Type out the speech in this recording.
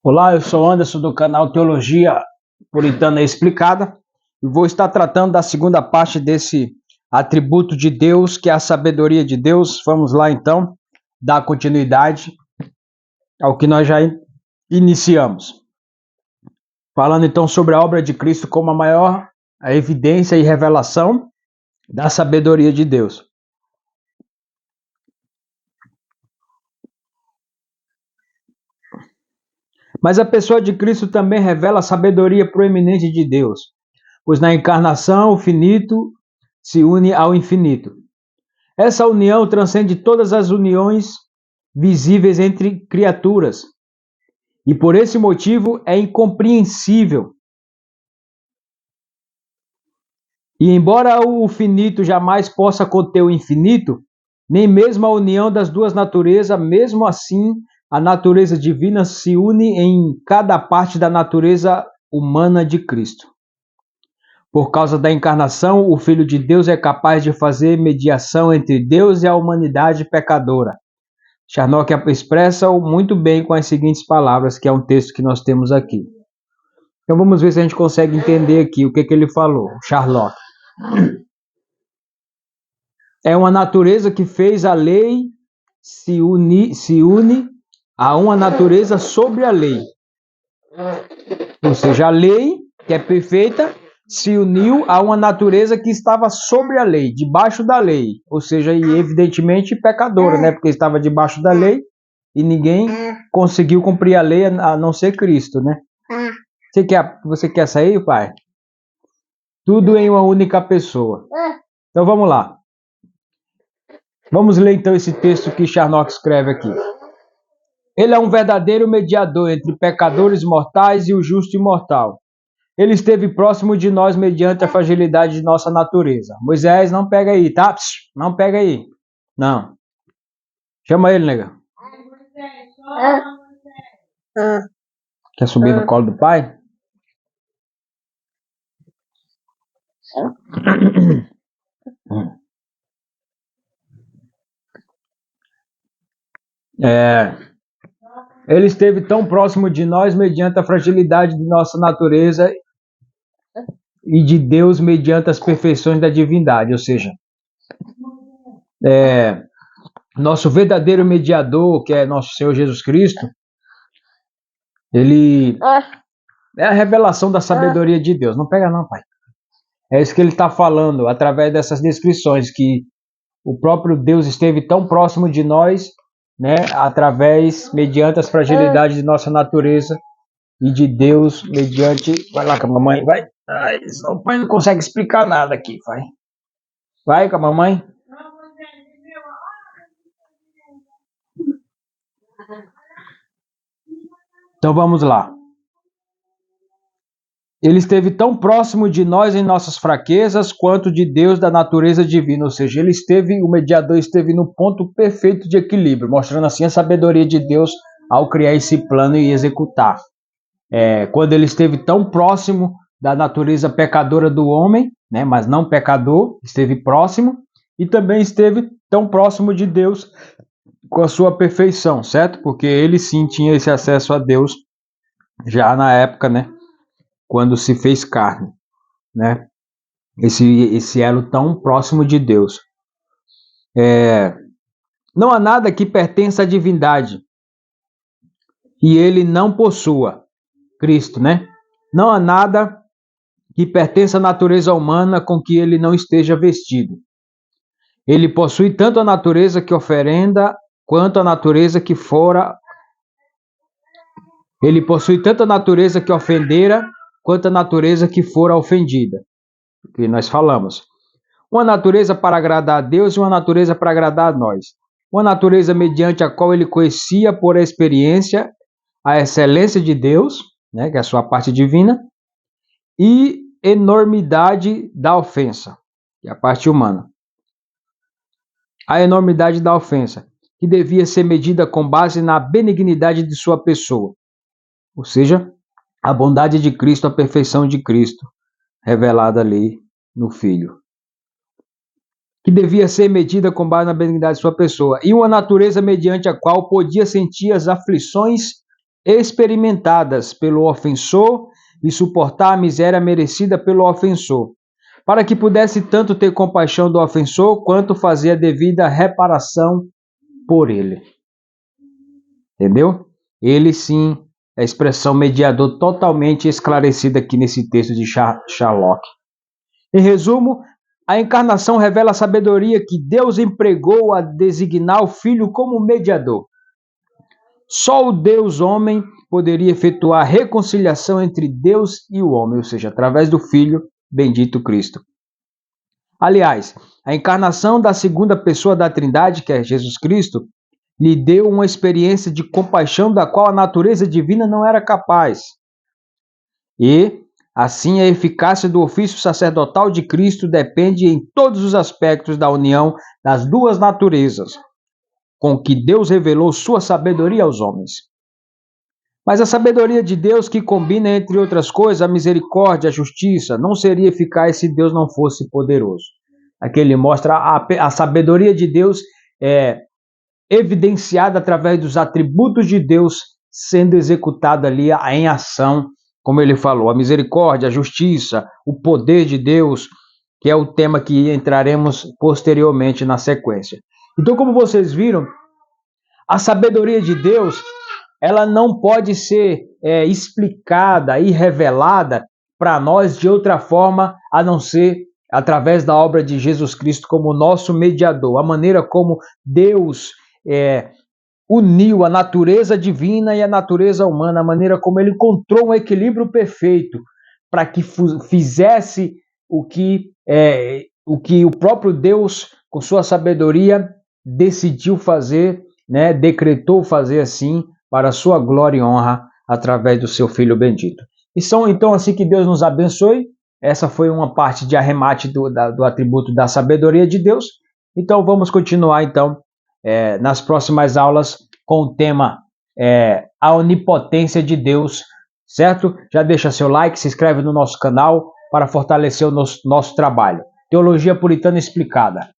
Olá, eu sou Anderson do canal Teologia Puritana Explicada e vou estar tratando da segunda parte desse atributo de Deus, que é a sabedoria de Deus. Vamos lá então, dar continuidade ao que nós já iniciamos. Falando então sobre a obra de Cristo como a evidência e revelação da sabedoria de Deus. Mas a pessoa de Cristo também revela a sabedoria proeminente de Deus, pois na encarnação o finito se une ao infinito. Essa união transcende todas as uniões visíveis entre criaturas, e por esse motivo é incompreensível. E embora o finito jamais possa conter o infinito, nem mesmo a união das duas naturezas, mesmo assim, a natureza divina se une em cada parte da natureza humana de Cristo. Por causa da encarnação, o Filho de Deus é capaz de fazer mediação entre Deus e a humanidade pecadora. Charnock expressa muito bem com as seguintes palavras, que é um texto que nós temos aqui. Então vamos ver se a gente consegue entender aqui o que ele falou, Charnock. É uma natureza que fez a lei se une a uma natureza sobre a lei. Ou seja, a lei, que é perfeita, se uniu a uma natureza que estava sobre a lei, debaixo da lei. Ou seja, e evidentemente pecadora, né? Porque estava debaixo da lei e ninguém conseguiu cumprir a lei a não ser Cristo, né? Você quer sair, pai? Tudo em uma única pessoa. Então vamos lá. Vamos ler então esse texto que Charnock escreve aqui. Ele é um verdadeiro mediador entre pecadores mortais e o justo imortal. Ele esteve próximo de nós mediante a fragilidade de nossa natureza. Moisés, não pega aí, tá? Não pega aí. Não. Chama ele, nega. Quer subir no colo do pai? Ele esteve tão próximo de nós mediante a fragilidade de nossa natureza e de Deus mediante as perfeições da divindade. Ou seja, nosso verdadeiro mediador, que é nosso Senhor Jesus Cristo, ele é a revelação da sabedoria de Deus. Não pega não, pai. É isso que ele está falando através dessas descrições, que o próprio Deus esteve tão próximo de nós, né, mediante as fragilidades de nossa natureza e de Deus mediante... Vai lá com a mamãe, vai. Ai, o pai não consegue explicar nada aqui, vai. Vai com a mamãe. Então vamos lá. Ele esteve tão próximo de nós em nossas fraquezas quanto de Deus da natureza divina, ou seja, o mediador esteve no ponto perfeito de equilíbrio, mostrando assim a sabedoria de Deus ao criar esse plano e executar. Quando ele esteve tão próximo da natureza pecadora do homem, né, mas não pecador, esteve próximo, e também esteve tão próximo de Deus com a sua perfeição, certo? Porque ele sim tinha esse acesso a Deus já na época, né? Quando se fez carne, né? Esse elo tão próximo de Deus. Não há nada que pertença à divindade e ele não possua. Cristo, né? Não há nada que pertença à natureza humana com que ele não esteja vestido. Ele possui tanto a natureza que oferenda, quanto a natureza que fora. Ele possui tanto a natureza que ofendera, quanto a natureza que fora ofendida. Que nós falamos. Uma natureza para agradar a Deus e uma natureza para agradar a nós. Uma natureza mediante a qual ele conhecia por experiência a excelência de Deus, né, que é a sua parte divina, e enormidade da ofensa, que é a parte humana. A enormidade da ofensa, que devia ser medida com base na benignidade de sua pessoa, ou seja, a bondade de Cristo, a perfeição de Cristo, revelada ali no Filho. Que devia ser medida com base na benignidade de sua pessoa, e uma natureza mediante a qual podia sentir as aflições experimentadas pelo ofensor e suportar a miséria merecida pelo ofensor, para que pudesse tanto ter compaixão do ofensor, quanto fazer a devida reparação por ele. Entendeu? Ele sim é a expressão mediador totalmente esclarecida aqui nesse texto de Sherlock. Em resumo, a encarnação revela a sabedoria que Deus empregou a designar o Filho como mediador. Só o Deus homem poderia efetuar a reconciliação entre Deus e o homem, ou seja, através do Filho bendito Cristo. Aliás, a encarnação da segunda pessoa da Trindade, que é Jesus Cristo, lhe deu uma experiência de compaixão da qual a natureza divina não era capaz. E, assim, a eficácia do ofício sacerdotal de Cristo depende em todos os aspectos da união das duas naturezas, com que Deus revelou sua sabedoria aos homens. Mas a sabedoria de Deus, que combina, entre outras coisas, a misericórdia, a justiça, não seria eficaz se Deus não fosse poderoso. Aqui ele mostra a sabedoria de Deus evidenciada através dos atributos de Deus sendo executada ali em ação, como ele falou, a misericórdia, a justiça, o poder de Deus, que é o tema que entraremos posteriormente na sequência. Então, como vocês viram, a sabedoria de Deus, ela não pode ser explicada e revelada para nós de outra forma a não ser através da obra de Jesus Cristo como nosso mediador. A maneira como Deus uniu a natureza divina e a natureza humana, a maneira como ele encontrou um equilíbrio perfeito para que fizesse o que o próprio Deus, com sua sabedoria, decidiu fazer, né, decretou fazer assim, para a sua glória e honra, através do seu Filho bendito. E são então assim que Deus nos abençoe. Essa foi uma parte de arremate do atributo da sabedoria de Deus. Então vamos continuar então nas próximas aulas com o tema a onipotência de Deus, certo? Já deixa seu like, se inscreve no nosso canal para fortalecer o nosso trabalho. Teologia Puritana Explicada.